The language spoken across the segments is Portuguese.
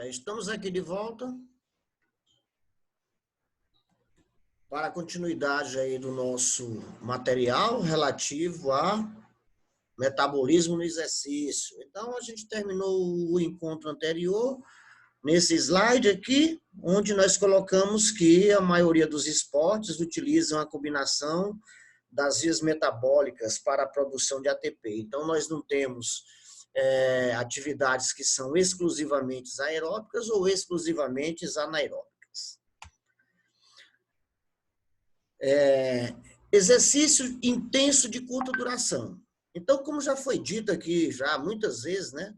Estamos aqui de volta para a continuidade aí do nosso material relativo a metabolismo no exercício. Então, a gente terminou o encontro anterior nesse slide aqui, onde nós colocamos que a maioria dos esportes utilizam a combinação das vias metabólicas para a produção de ATP. Então, nós não temos atividades que são exclusivamente aeróbicas ou exclusivamente anaeróbicas. Exercício intenso de curta duração. Então, como já foi dito aqui já muitas vezes, né?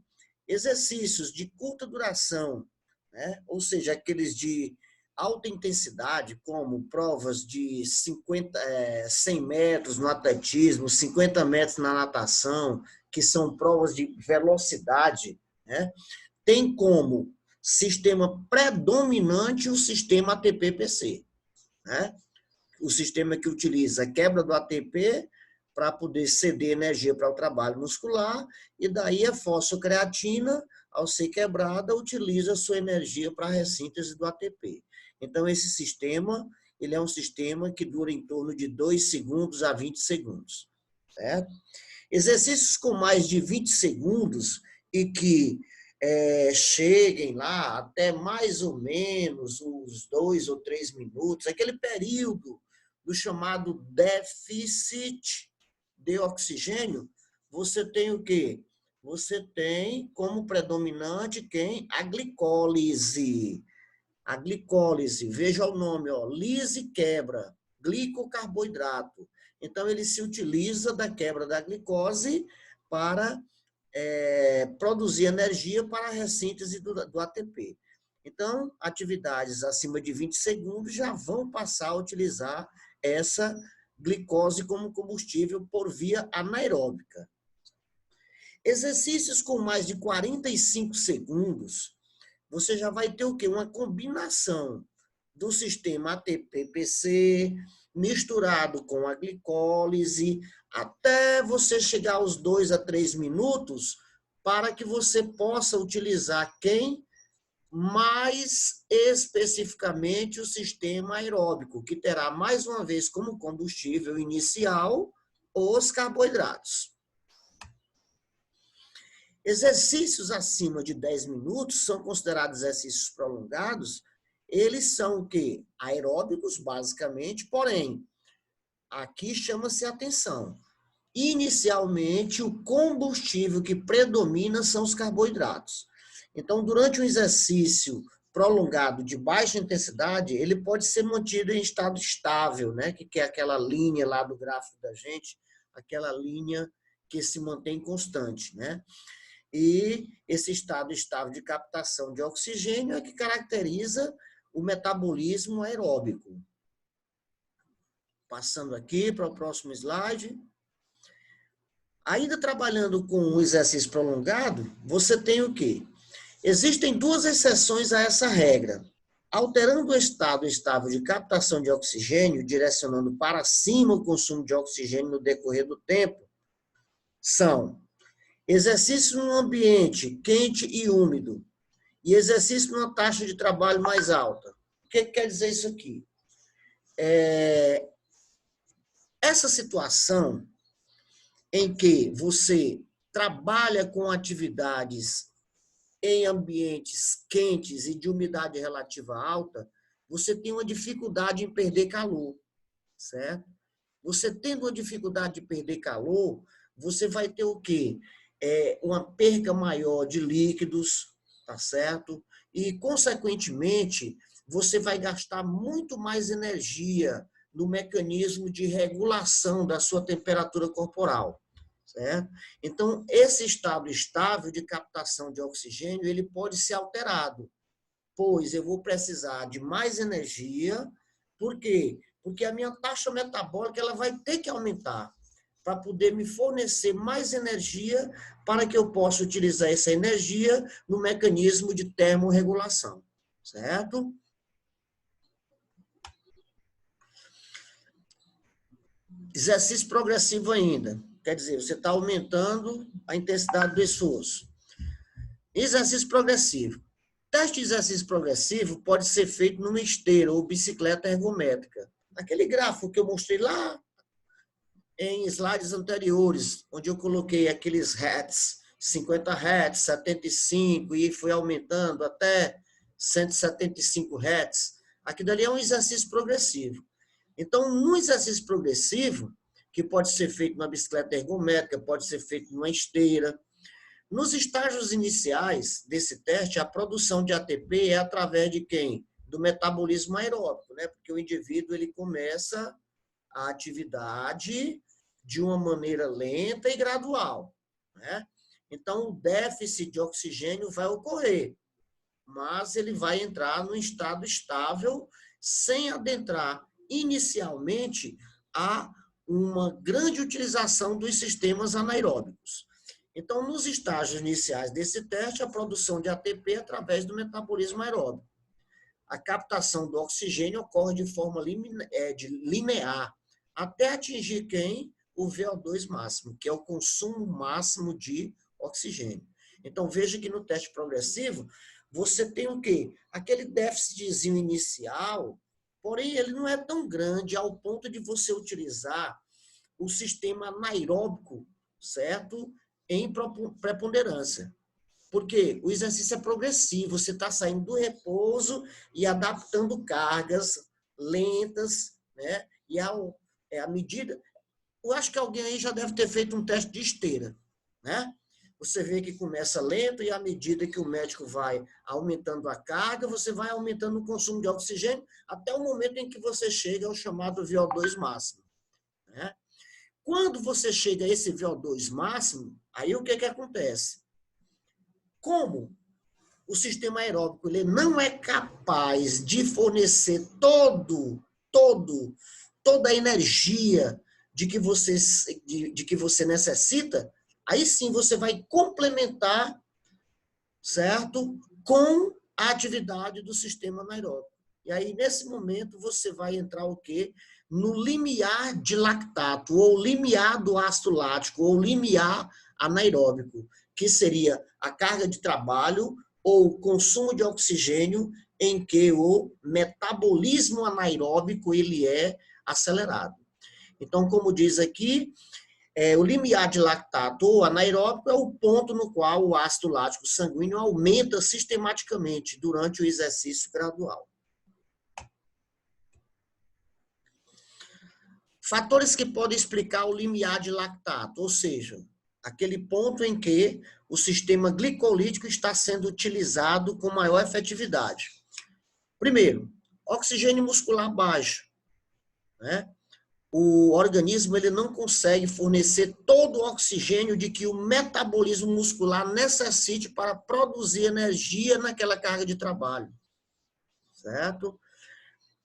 Exercícios de curta duração, né? Ou seja, aqueles de alta intensidade, como provas de 100 metros no atletismo, 50 metros na natação, que são provas de velocidade, né? Tem como sistema predominante o sistema ATP-PC, né? O sistema que utiliza a quebra do ATP para poder ceder energia para o trabalho muscular, e daí a fosfocreatina, ao ser quebrada, utiliza a sua energia para a ressíntese do ATP. Então, esse sistema, ele é um sistema que dura em torno de 2 segundos a 20 segundos. Certo? Exercícios com mais de 20 segundos e que cheguem lá até mais ou menos uns 2 ou 3 minutos, aquele período do chamado déficit de oxigênio, você tem o quê? Você tem como predominante quem? A glicólise. A glicólise, veja o nome, ó, lise quebra, glicocarboidrato. Então, ele se utiliza da quebra da glicose para produzir energia para a ressíntese do ATP. Então, atividades acima de 20 segundos já vão passar a utilizar essa glicose como combustível por via anaeróbica. Exercícios com mais de 45 segundos, você já vai ter o quê? Uma combinação do sistema ATP-PC misturado com a glicólise, até você chegar aos 2 a 3 minutos, para que você possa utilizar quem? Mais especificamente o sistema aeróbico, que terá mais uma vez como combustível inicial os carboidratos. Exercícios acima de 10 minutos são considerados exercícios prolongados. Eles são o quê? Aeróbicos, basicamente, porém, aqui chama-se atenção. Inicialmente, o combustível que predomina são os carboidratos. Então, durante um exercício prolongado de baixa intensidade, ele pode ser mantido em estado estável, né? Que é aquela linha lá do gráfico da gente, aquela linha que se mantém constante, né? E esse estado estável de captação de oxigênio é que caracteriza o metabolismo aeróbico. Passando aqui para o próximo slide. Ainda trabalhando com o exercício prolongado, você tem o quê? Existem duas exceções a essa regra. Alterando o estado estável de captação de oxigênio, direcionando para cima o consumo de oxigênio no decorrer do tempo, são exercício num ambiente quente e úmido e exercício numa taxa de trabalho mais alta. O que quer dizer isso aqui? Essa situação em que você trabalha com atividades em ambientes quentes e de umidade relativa alta, você tem uma dificuldade em perder calor, certo? Você tendo uma dificuldade de perder calor, você vai ter o quê? Uma perca maior de líquidos, tá certo? E, consequentemente, você vai gastar muito mais energia no mecanismo de regulação da sua temperatura corporal, certo? Então, esse estado estável de captação de oxigênio, ele pode ser alterado, pois eu vou precisar de mais energia. Por quê? Porque a minha taxa metabólica ela vai ter que aumentar para poder me fornecer mais energia para que eu possa utilizar essa energia no mecanismo de termorregulação, certo? Exercício progressivo ainda, quer dizer, você está aumentando a intensidade do esforço. Exercício progressivo. Teste de exercício progressivo pode ser feito numa esteira ou bicicleta ergométrica. Aquele gráfico que eu mostrei lá em slides anteriores, onde eu coloquei aqueles hertz, 50 hertz, 75, e foi aumentando até 175 hertz. Aquilo ali é um exercício progressivo. Então, no exercício progressivo, que pode ser feito numa bicicleta ergométrica, pode ser feito numa esteira, nos estágios iniciais desse teste, a produção de ATP é através de quem? Do metabolismo aeróbico, né? Porque o indivíduo ele começa a atividade de uma maneira lenta e gradual, né? Então, o déficit de oxigênio vai ocorrer, mas ele vai entrar num estado estável sem adentrar inicialmente a uma grande utilização dos sistemas anaeróbicos. Então, nos estágios iniciais desse teste, a produção de ATP é através do metabolismo aeróbico. A captação do oxigênio ocorre de forma linear, até atingir quem? O VO2 máximo, que é o consumo máximo de oxigênio. Então, veja que no teste progressivo, você tem o quê? Aquele déficitzinho inicial, porém, ele não é tão grande ao ponto de você utilizar o sistema anaeróbico, certo? Em preponderância. Porque o exercício é progressivo, você está saindo do repouso e adaptando cargas lentas, né? E à medida... Eu acho que alguém aí já deve ter feito um teste de esteira, né? Você vê que começa lento e à medida que o médico vai aumentando a carga, você vai aumentando o consumo de oxigênio até o momento em que você chega ao chamado VO2 máximo, né? Quando você chega a esse VO2 máximo, aí o que acontece? Como o sistema aeróbico ele não é capaz de fornecer toda a energia de que você necessita, aí sim você vai complementar, certo? Com a atividade do sistema anaeróbico. E aí, nesse momento, você vai entrar o quê? No limiar de lactato, ou limiar do ácido lático, ou limiar anaeróbico, que seria a carga de trabalho ou consumo de oxigênio em que o metabolismo anaeróbico ele é acelerado. Então, como diz aqui, o limiar de lactato ou anaeróbico é o ponto no qual o ácido lático sanguíneo aumenta sistematicamente durante o exercício gradual. Fatores que podem explicar o limiar de lactato, ou seja, aquele ponto em que o sistema glicolítico está sendo utilizado com maior efetividade. Primeiro, oxigênio muscular baixo, né? O organismo ele não consegue fornecer todo o oxigênio de que o metabolismo muscular necessite para produzir energia naquela carga de trabalho, certo?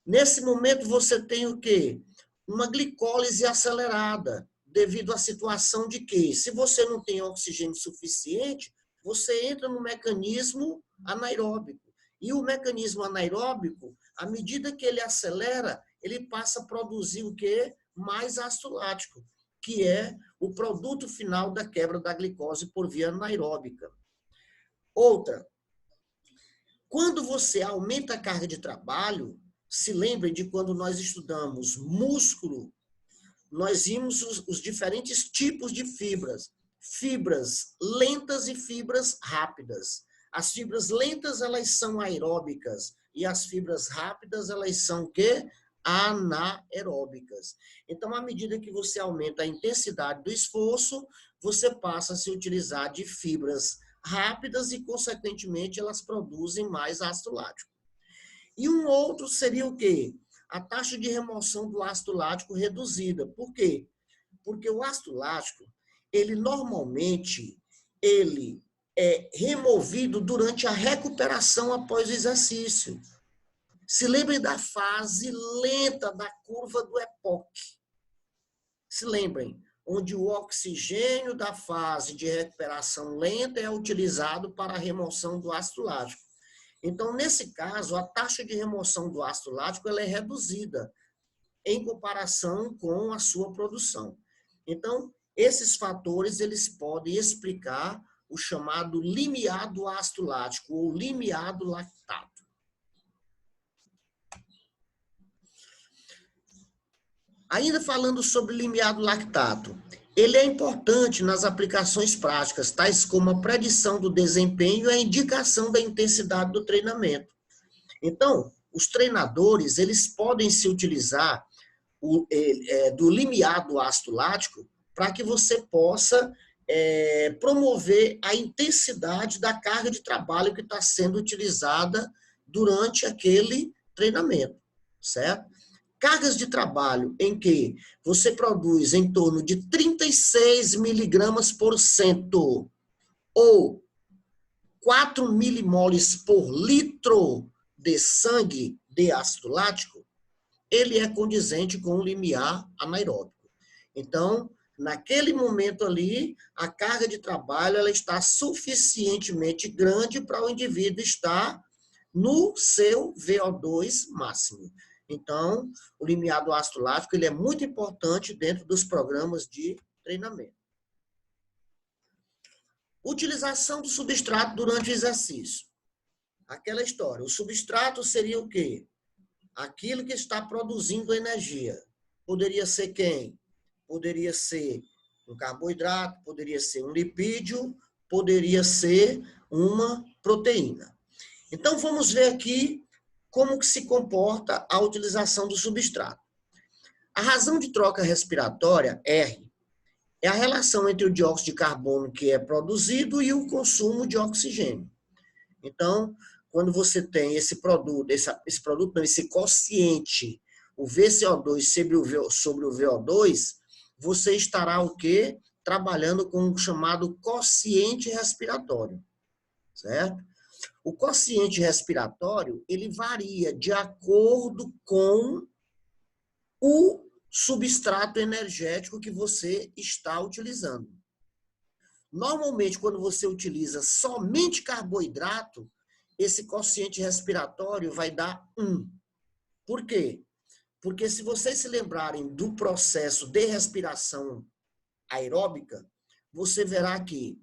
Nesse momento você tem o quê? Uma glicólise acelerada, devido à situação de que, se você não tem oxigênio suficiente, você entra no mecanismo anaeróbico. E o mecanismo anaeróbico, à medida que ele acelera, ele passa a produzir o quê? Mais ácido lático, que é o produto final da quebra da glicose por via anaeróbica. Outra, quando você aumenta a carga de trabalho, se lembrem de quando nós estudamos músculo, nós vimos os diferentes tipos de fibras. Fibras lentas e fibras rápidas. As fibras lentas, elas são aeróbicas. E as fibras rápidas, elas são o quê? Anaeróbicas. Então, à medida que você aumenta a intensidade do esforço, você passa a se utilizar de fibras rápidas e, consequentemente, elas produzem mais ácido lático. E um outro seria o quê? A taxa de remoção do ácido lático reduzida. Por quê? Porque o ácido lático, ele normalmente, ele é removido durante a recuperação após o exercício. Se lembrem da fase lenta da curva do EPOC. Se lembrem, onde o oxigênio da fase de recuperação lenta é utilizado para a remoção do ácido lático. Então, nesse caso, a taxa de remoção do ácido lático ela é reduzida em comparação com a sua produção. Então, esses fatores eles podem explicar o chamado limiar do ácido lático ou limiar do lactato. Ainda falando sobre limiar do lactato, ele é importante nas aplicações práticas, tais como a predição do desempenho e a indicação da intensidade do treinamento. Então, os treinadores, eles podem se utilizar do limiar do ácido lático para que você possa promover a intensidade da carga de trabalho que está sendo utilizada durante aquele treinamento, certo? Cargas de trabalho em que você produz em torno de 36 miligramas por cento ou 4 milimoles por litro de sangue de ácido lático, ele é condizente com o limiar anaeróbico. Então, naquele momento ali, a carga de trabalho ela está suficientemente grande para o indivíduo estar no seu VO2 máximo. Então, o limiar do ácido lático ele é muito importante dentro dos programas de treinamento. Utilização do substrato durante o exercício. Aquela história, o substrato seria o quê? Aquilo que está produzindo energia. Poderia ser quem? Poderia ser um carboidrato, poderia ser um lipídio, poderia ser uma proteína. Então, vamos ver aqui como que se comporta a utilização do substrato. A razão de troca respiratória, R, é a relação entre o dióxido de carbono que é produzido e o consumo de oxigênio. Então, quando você tem esse quociente, o VCO2 sobre o VO2, você estará o quê? Trabalhando com o chamado quociente respiratório, certo? O quociente respiratório, ele varia de acordo com o substrato energético que você está utilizando. Normalmente, quando você utiliza somente carboidrato, esse quociente respiratório vai dar 1. Por quê? Porque se vocês se lembrarem do processo de respiração aeróbica, você verá que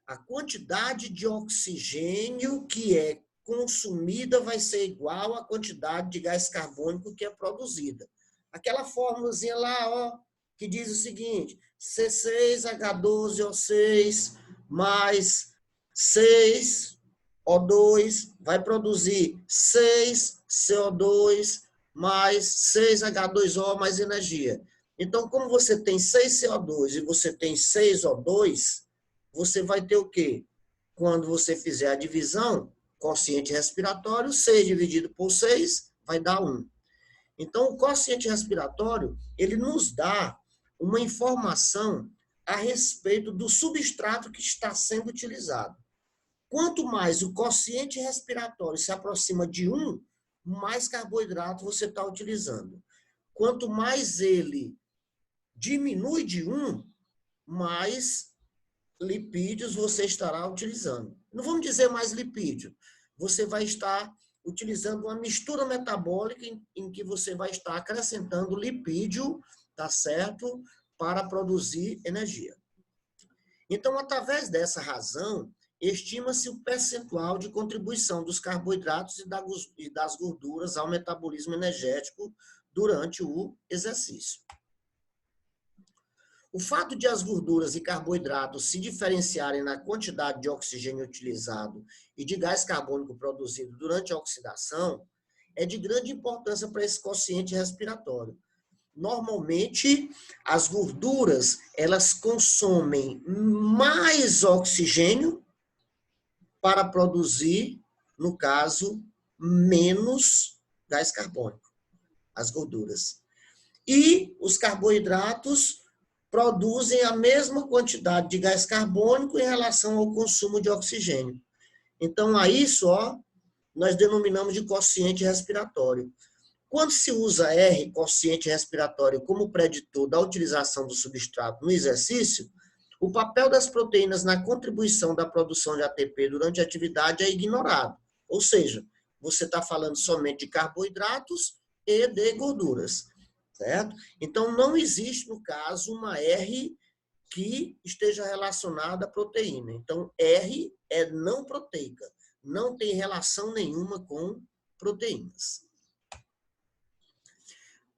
a quantidade de oxigênio que é consumida vai ser igual à quantidade de gás carbônico que é produzida. Aquela fórmulazinha lá, ó, que diz o seguinte, C6H12O6 mais 6O2 vai produzir 6CO2 mais 6H2O mais energia. Então, como você tem 6CO2 e você tem 6O2, você vai ter o quê? Quando você fizer a divisão, quociente respiratório, 6 dividido por 6 vai dar 1. Então, o quociente respiratório, ele nos dá uma informação a respeito do substrato que está sendo utilizado. Quanto mais o quociente respiratório se aproxima de 1, mais carboidrato você está utilizando. Quanto mais ele diminui de 1, mais lipídios você estará utilizando. Não vamos dizer mais lipídio. Você vai estar utilizando uma mistura metabólica em que você vai estar acrescentando lipídio, tá certo? Para produzir energia. Então, através dessa razão, estima-se o percentual de contribuição dos carboidratos e das gorduras ao metabolismo energético durante o exercício. O fato de as gorduras e carboidratos se diferenciarem na quantidade de oxigênio utilizado e de gás carbônico produzido durante a oxidação é de grande importância para esse quociente respiratório. Normalmente, as gorduras, elas consomem mais oxigênio para produzir, no caso, menos gás carbônico, as gorduras. E os carboidratos produzem a mesma quantidade de gás carbônico em relação ao consumo de oxigênio. Então, a isso, ó, nós denominamos de quociente respiratório. Quando se usa R, quociente respiratório, como preditor da utilização do substrato no exercício, o papel das proteínas na contribuição da produção de ATP durante a atividade é ignorado. Ou seja, você está falando somente de carboidratos e de gorduras. Certo? Então, não existe, no caso, uma R que esteja relacionada à proteína. Então, R é não proteica, não tem relação nenhuma com proteínas.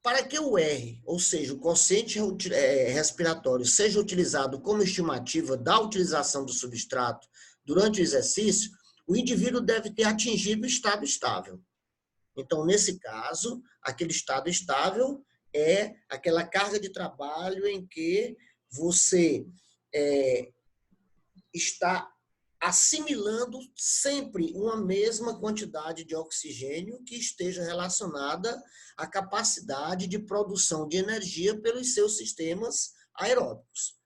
Para que o R, ou seja, o quociente respiratório, seja utilizado como estimativa da utilização do substrato durante o exercício, o indivíduo deve ter atingido o estado estável. Então, nesse caso, aquele estado estável é aquela carga de trabalho em que você está assimilando sempre uma mesma quantidade de oxigênio que esteja relacionada à capacidade de produção de energia pelos seus sistemas aeróbicos.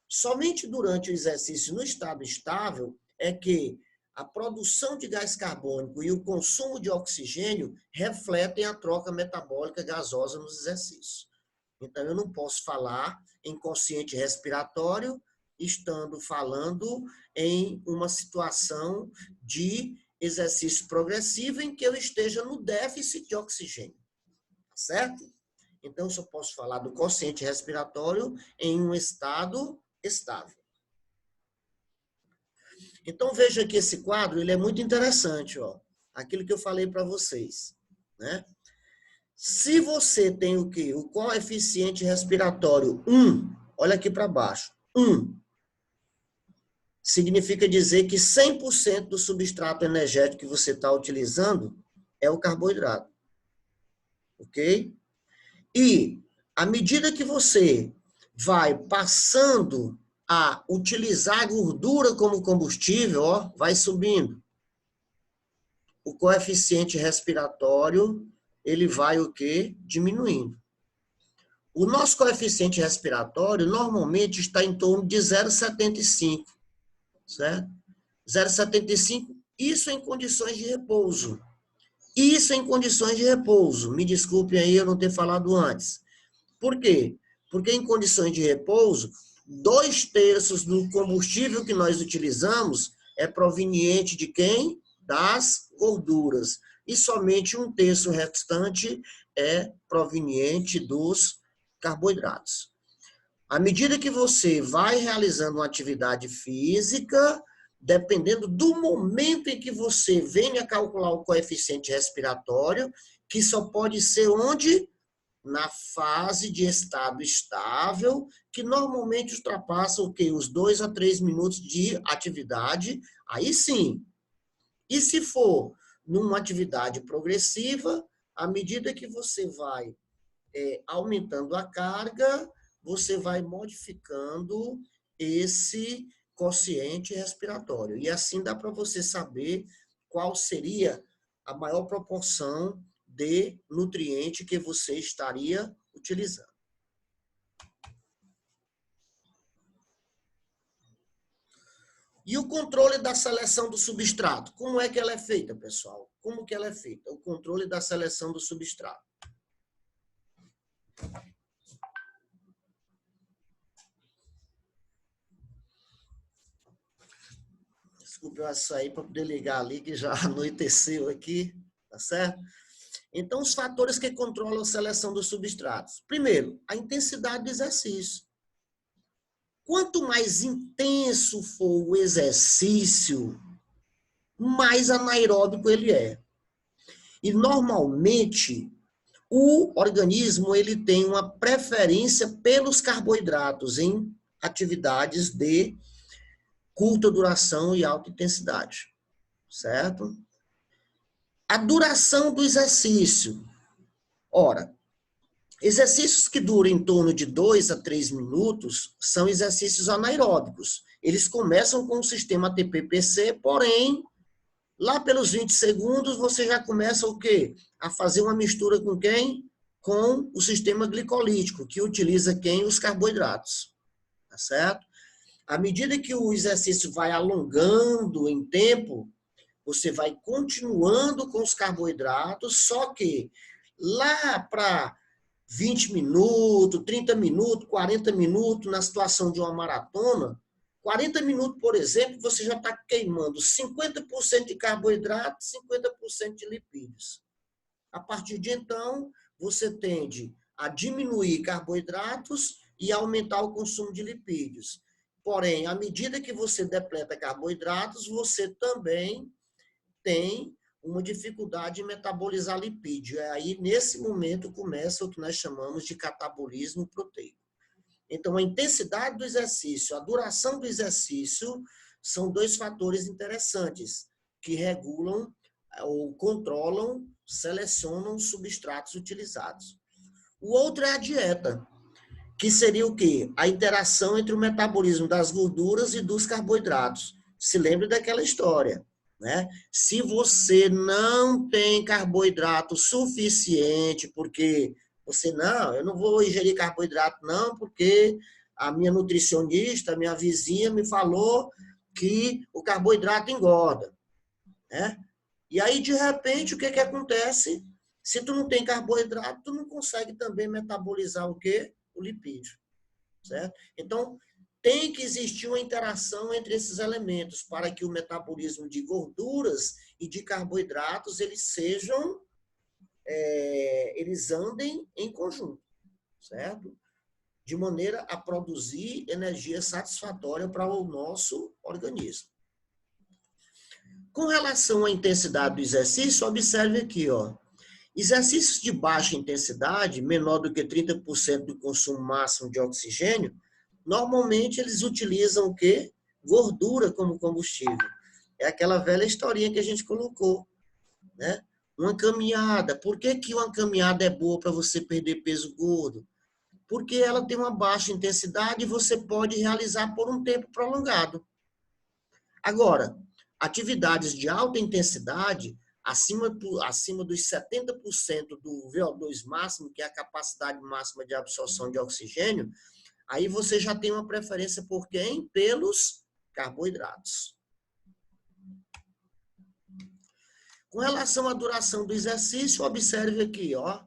Somente durante o exercício no estado estável é que a produção de gás carbônico e o consumo de oxigênio refletem a troca metabólica gasosa nos exercícios. Então, eu não posso falar em quociente respiratório estando falando em uma situação de exercício progressivo em que eu esteja no déficit de oxigênio, certo? Então, eu só posso falar do quociente respiratório em um estado estável. Então, veja que esse quadro ele é muito interessante, ó, aquilo que eu falei para vocês, né? Se você tem o quê? O coeficiente respiratório 1, olha aqui para baixo, 1, significa dizer que 100% do substrato energético que você está utilizando é o carboidrato, ok? E, à medida que você vai passando a utilizar a gordura como combustível, ó, vai subindo. O coeficiente respiratório, ele vai o quê? Diminuindo. O nosso coeficiente respiratório normalmente está em torno de 0,75, certo? 0,75, isso em condições de repouso. Isso em condições de repouso. Me desculpe aí eu não ter falado antes. Por quê? Porque em condições de repouso, 2/3 do combustível que nós utilizamos é proveniente de quem? Das gorduras. E somente 1/3 restante é proveniente dos carboidratos. À medida que você vai realizando uma atividade física, dependendo do momento em que você venha calcular o coeficiente respiratório, que só pode ser onde? Na fase de estado estável, que normalmente ultrapassa o quê? Os 2 a 3 minutos de atividade, aí sim. E se for numa atividade progressiva, à medida que você vai aumentando a carga, você vai modificando esse quociente respiratório. E assim dá para você saber qual seria a maior proporção de nutriente que você estaria utilizando. E o controle da seleção do substrato? Como é que ela é feita, pessoal? Como que ela é feita? O controle da seleção do substrato. Desculpe eu sair para poder ligar ali, que já anoiteceu aqui, tá certo? Então, os fatores que controlam a seleção dos substratos. Primeiro, a intensidade do exercício. Quanto mais intenso for o exercício, mais anaeróbico ele é. E, normalmente, o organismo ele tem uma preferência pelos carboidratos em atividades de curta duração e alta intensidade, certo? A duração do exercício. Ora, exercícios que duram em torno de 2 a 3 minutos são exercícios anaeróbicos. Eles começam com o sistema ATP-PC, porém, lá pelos 20 segundos, você já começa o quê? A fazer uma mistura com quem? Com o sistema glicolítico, que utiliza quem? Os carboidratos. Tá certo? À medida que o exercício vai alongando em tempo, você vai continuando com os carboidratos, só que lá para 20 minutos, 30 minutos, 40 minutos, na situação de uma maratona, 40 minutos, por exemplo, você já está queimando 50% de carboidrato, 50% de lipídios. A partir de então, você tende a diminuir carboidratos e aumentar o consumo de lipídios. Porém, à medida que você depleta carboidratos, você também tem uma dificuldade em metabolizar lipídio. E aí, nesse momento, começa o que nós chamamos de catabolismo proteico. Então, a intensidade do exercício, a duração do exercício, são dois fatores interessantes que regulam ou controlam, selecionam os substratos utilizados. O outro é a dieta, que seria o quê? A interação entre o metabolismo das gorduras e dos carboidratos. Se lembre daquela história, né? Se você não tem carboidrato suficiente, porque você, não, eu não vou ingerir carboidrato não, porque a minha nutricionista, a minha vizinha me falou que o carboidrato engorda, né? E aí, de repente, o que acontece? Se tu não tem carboidrato, tu não consegue também metabolizar o quê? O lipídio, certo? Então, tem que existir uma interação entre esses elementos para que o metabolismo de gorduras e de carboidratos, eles andem em conjunto, certo? De maneira a produzir energia satisfatória para o nosso organismo. Com relação à intensidade do exercício, observe aqui, ó. Exercícios de baixa intensidade, menor do que 30% do consumo máximo de oxigênio, normalmente eles utilizam o quê? Gordura como combustível. É aquela velha historinha que a gente colocou, né? Uma caminhada. Por que uma caminhada é boa para você perder peso gordo? Porque ela tem uma baixa intensidade e você pode realizar por um tempo prolongado. Agora, atividades de alta intensidade, acima dos 70% do VO2 máximo, que é a capacidade máxima de absorção de oxigênio, aí você já tem uma preferência por quem? Pelos carboidratos. Com relação à duração do exercício, observe aqui, ó.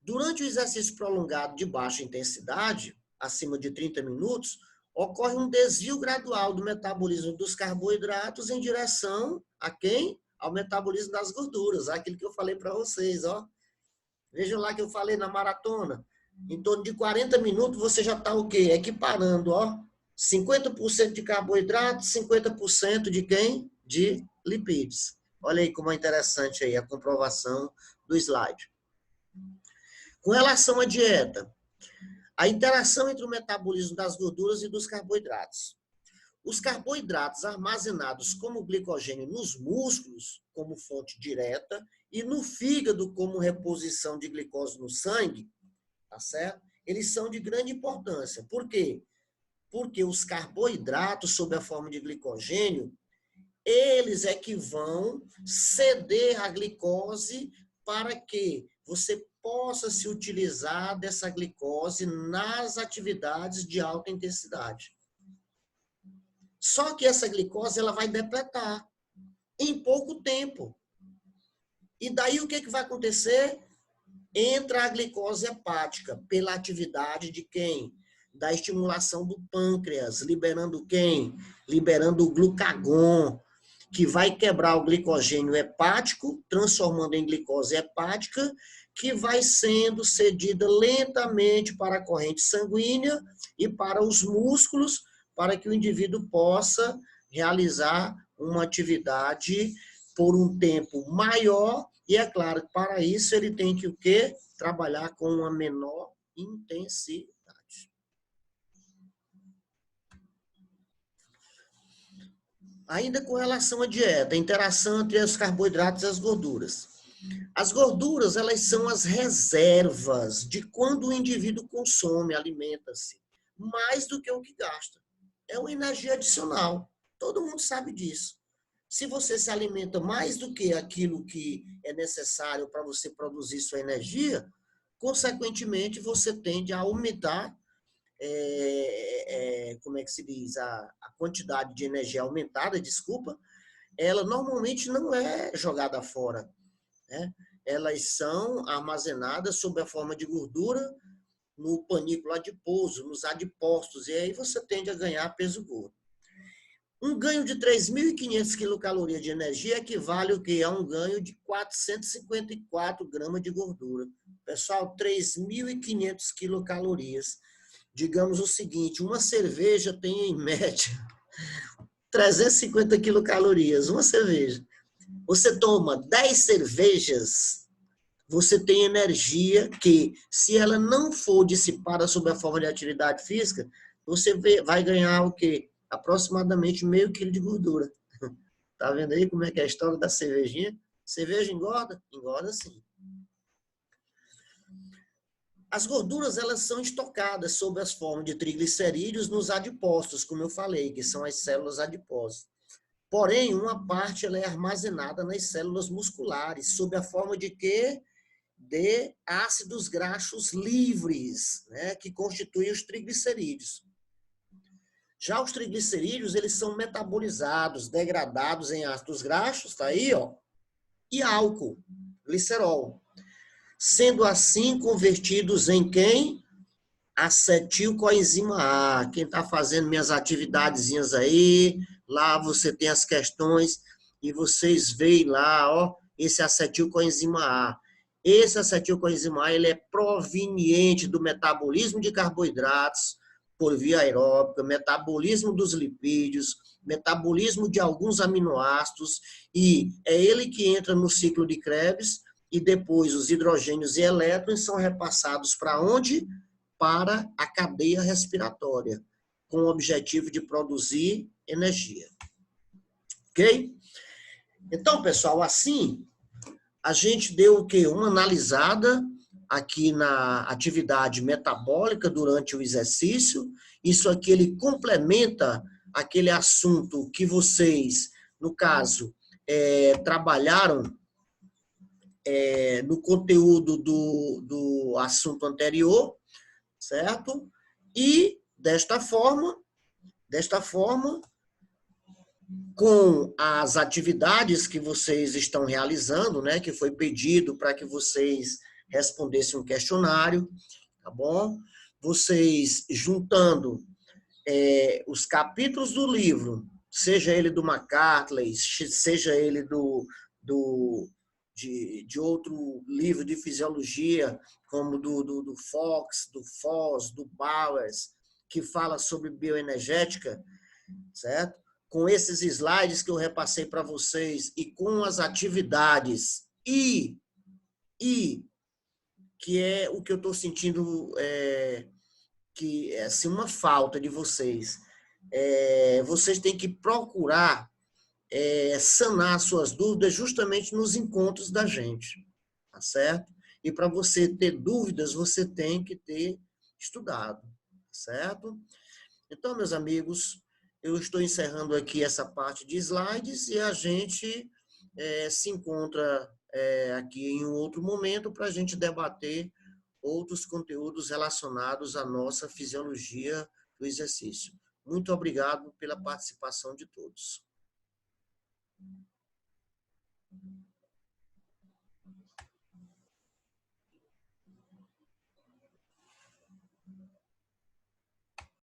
Durante o exercício prolongado de baixa intensidade, acima de 30 minutos, ocorre um desvio gradual do metabolismo dos carboidratos em direção a quem? Ao metabolismo das gorduras, aquilo que eu falei para vocês, ó. Vejam lá que eu falei na maratona. Em torno de 40 minutos você já está o quê? Equiparando, ó. 50% de carboidratos, 50% de quem? De lipídios. Olha aí como é interessante aí a comprovação do slide. Com relação à dieta, a interação entre o metabolismo das gorduras e dos carboidratos. Os carboidratos armazenados como glicogênio nos músculos, como fonte direta, e no fígado, como reposição de glicose no sangue, tá certo? Eles são de grande importância. Por quê? Porque os carboidratos, sob a forma de glicogênio, eles é que vão ceder a glicose para que você possa se utilizar dessa glicose nas atividades de alta intensidade. Só que essa glicose ela vai depletar em pouco tempo. E daí o que vai acontecer? Entra a glicose hepática pela atividade de quem? Da estimulação do pâncreas, liberando quem? Liberando o glucagon, que vai quebrar o glicogênio hepático, transformando em glicose hepática, que vai sendo cedida lentamente para a corrente sanguínea e para os músculos, para que o indivíduo possa realizar uma atividade por um tempo maior, e é claro que para isso ele tem que o quê? Trabalhar com uma menor intensidade. Ainda com relação à dieta, a interação entre os carboidratos e as gorduras. As gorduras, elas são as reservas de quando o indivíduo consome, alimenta-se, mais do que o que gasta. É uma energia adicional. Todo mundo sabe disso. Se você se alimenta mais do que aquilo que é necessário para você produzir sua energia, consequentemente, você tende a aumentar, como é que se diz, a quantidade de energia aumentada, desculpa, ela normalmente não é jogada fora, né? Elas são armazenadas sob a forma de gordura no panículo adiposo, nos adipócitos, e aí você tende a ganhar peso gordo. Um ganho de 3.500 quilocalorias de energia equivale o quê? A um ganho de 454 gramas de gordura. Pessoal, 3.500 quilocalorias. digamos o seguinte, uma cerveja tem, em média, 350 quilocalorias, uma cerveja. Você toma 10 cervejas, você tem energia que, se ela não for dissipada sob a forma de atividade física, você vai ganhar o quê? Aproximadamente meio quilo de gordura. Tá vendo aí como é que é a história da cervejinha? Cerveja engorda? Engorda sim. As gorduras, elas são estocadas sob as formas de triglicerídeos nos adipócitos, como eu falei, que são as células adiposas. Porém, uma parte ela é armazenada nas células musculares, sob a forma de quê? De ácidos graxos livres, né, que constituem os triglicerídeos. Já os triglicerídeos, eles são metabolizados, degradados em ácidos graxos, tá aí, ó, e álcool, glicerol. Sendo assim convertidos em quem? Acetilcoenzima A. Quem está fazendo minhas atividadezinhas aí, lá você tem as questões e vocês veem lá, ó, esse acetilcoenzima A. Esse acetilcoenzima A, ele é proveniente do metabolismo de carboidratos por via aeróbica, metabolismo dos lipídios, metabolismo de alguns aminoácidos, e é ele que entra no ciclo de Krebs, e depois os hidrogênios e elétrons são repassados para onde? Para a cadeia respiratória, com o objetivo de produzir energia. Ok? Então, pessoal, assim, a gente deu o quê? Uma analisada aqui na atividade metabólica durante o exercício. Isso aqui, ele complementa aquele assunto que vocês, no caso, trabalharam no conteúdo do assunto anterior, certo? E, desta forma, com as atividades que vocês estão realizando, né, que foi pedido para que vocês respondessem um questionário, tá bom? Vocês juntando os capítulos do livro, seja ele do McCartley, seja ele de outro livro de fisiologia, como do Fox, do Foss, do Bowers, que fala sobre bioenergética, certo? Com esses slides que eu repassei para vocês e com as atividades e que é o que eu estou sentindo que é assim, uma falta de vocês. Vocês têm que procurar sanar suas dúvidas justamente nos encontros da gente, tá certo? E para você ter dúvidas, você tem que ter estudado, certo? Então, meus amigos, eu estou encerrando aqui essa parte de slides e a gente se encontra aqui em um outro momento para a gente debater outros conteúdos relacionados à nossa fisiologia do exercício. Muito obrigado pela participação de todos.